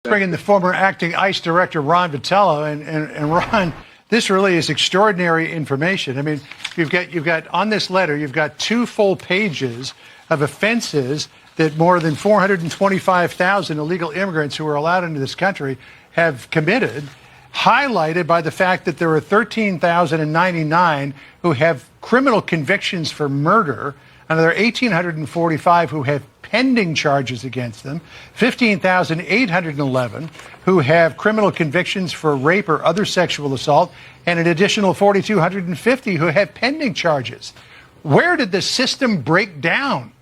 bring in the former acting ICE director, Ron Vitiello. And Ron, this really is extraordinary information. I mean, you've got on this letter, you've got 2 full pages of offenses that more than 425,000 illegal immigrants who are allowed into this country have committed, highlighted by the fact that there are 13,099 who have criminal convictions for murder, and there are 1,845 who have pending charges against them, 15,811 who have criminal convictions for rape or other sexual assault, and an additional 4,250 who have pending charges. Where did the system break down?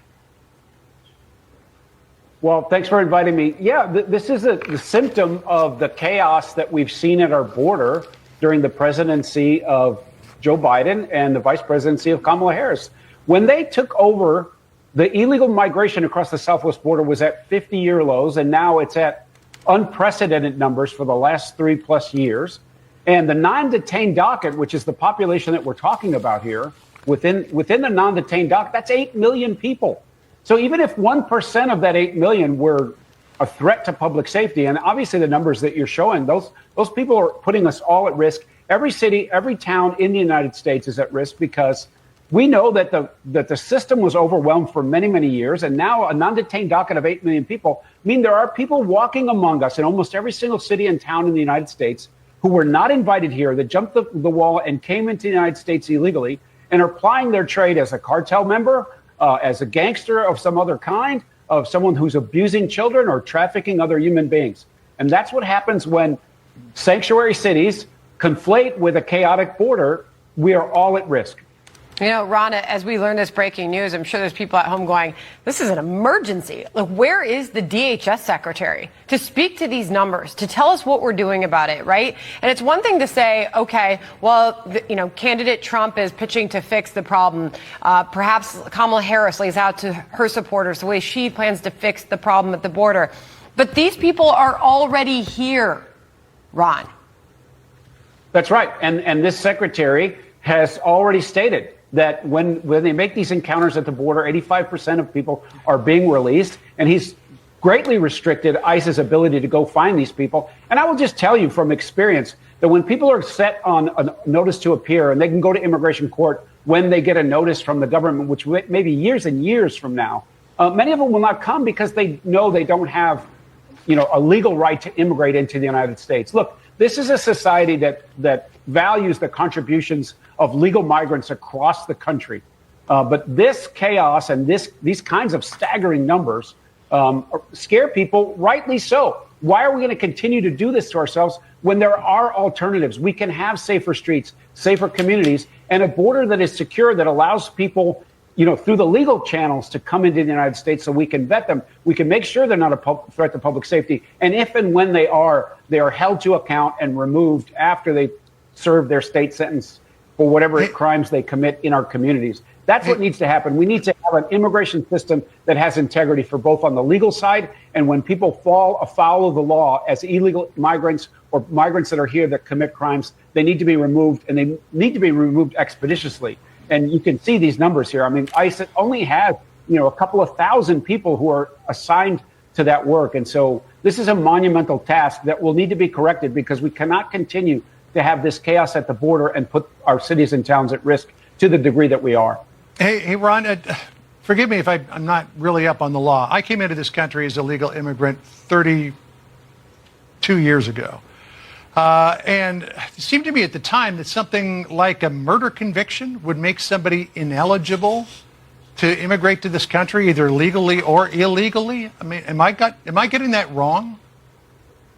Well, thanks for inviting me. Yeah, this is the symptom of the chaos that we've seen at our border during the presidency of Joe Biden and the vice presidency of Kamala Harris. When they took over, the illegal migration across the southwest border was at 50-year lows, and now it's at unprecedented numbers for the last 3+ years. And the non-detained docket, which is the population that we're talking about here, within the non-detained docket, that's 8 million people. So even if 1% of that 8 million were a threat to public safety, and obviously the numbers that you're showing, those people are putting us all at risk. Every city, every town in the United States is at risk because we know that the system was overwhelmed for many, many years, and now a non-detained docket of 8 million people mean there are people walking among us in almost every single city and town in the United States who were not invited here, that jumped the wall and came into the United States illegally and are plying their trade as a cartel member, as a gangster of some other kind, of someone who's abusing children or trafficking other human beings. And that's what happens when sanctuary cities conflate with a chaotic border. We are all at risk. You know, Ron, as we learn this breaking news, I'm sure there's people at home going, this is an emergency. Like, where is the DHS secretary to speak to these numbers, to tell us what we're doing about it, right? And it's one thing to say, okay, well, candidate Trump is pitching to fix the problem. Perhaps Kamala Harris lays out to her supporters the way she plans to fix the problem at the border. But these people are already here, Ron. That's right. And this secretary has already stated that when they make these encounters at the border, 85% of people are being released, and he's greatly restricted ICE's ability to go find these people. And I will just tell you from experience that when people are set on a notice to appear, and they can go to immigration court when they get a notice from the government, which may be years and years from now, many of them will not come because they know they don't have, a legal right to immigrate into the United States. Look, this is a society that values the contributions of legal migrants across the country. But this chaos and these kinds of staggering numbers scare people, rightly so. Why are we going to continue to do this to ourselves when there are alternatives? We can have safer streets, safer communities, and a border that is secure, that allows people, through the legal channels to come into the United States so we can vet them. We can make sure they're not a threat to public safety. And if and when they are held to account and removed after they serve their state sentence for whatever crimes they commit in our communities. That's what needs to happen. We need to have an immigration system that has integrity for both on the legal side, and when people fall afoul of the law as illegal migrants or migrants that are here that commit crimes, they need to be removed, and they need to be removed expeditiously. And you can see these numbers here. I mean, ICE only has, a couple of thousand people who are assigned to that work. And so this is a monumental task that will need to be corrected, because we cannot continue to have this chaos at the border and put our cities and towns at risk to the degree that we are. Hey, Ron, forgive me if I'm not really up on the law. I came into this country as a legal immigrant 32 years ago. And it seemed to me at the time that something like a murder conviction would make somebody ineligible to immigrate to this country, either legally or illegally. I mean, am I getting that wrong?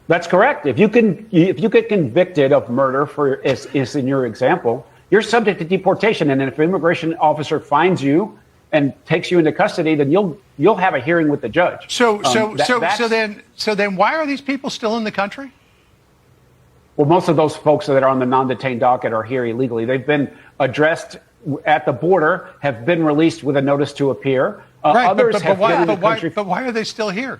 That's correct. If you get convicted of murder, as in your example, you're subject to deportation. And if an immigration officer finds you and takes you into custody, then you'll have a hearing with the judge. So then why are these people still in the country? Well, most of those folks that are on the non-detained docket are here illegally. They've been addressed at the border, have been released with a notice to appear. Right, others have been in the country. But why are they still here?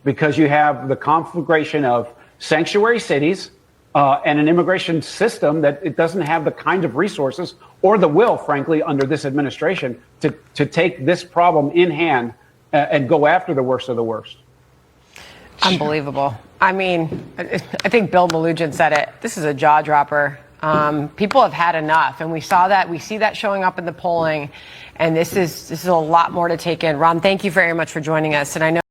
Because you have the conflagration of sanctuary cities and an immigration system that it doesn't have the kind of resources or the will, frankly, under this administration to take this problem in hand and go after the worst of the worst. Unbelievable. I mean, I think Bill Melugin said it. This is a jaw dropper. People have had enough, and we saw that. We see that showing up in the polling, and this is a lot more to take in. Ron, thank you very much for joining us, and I know.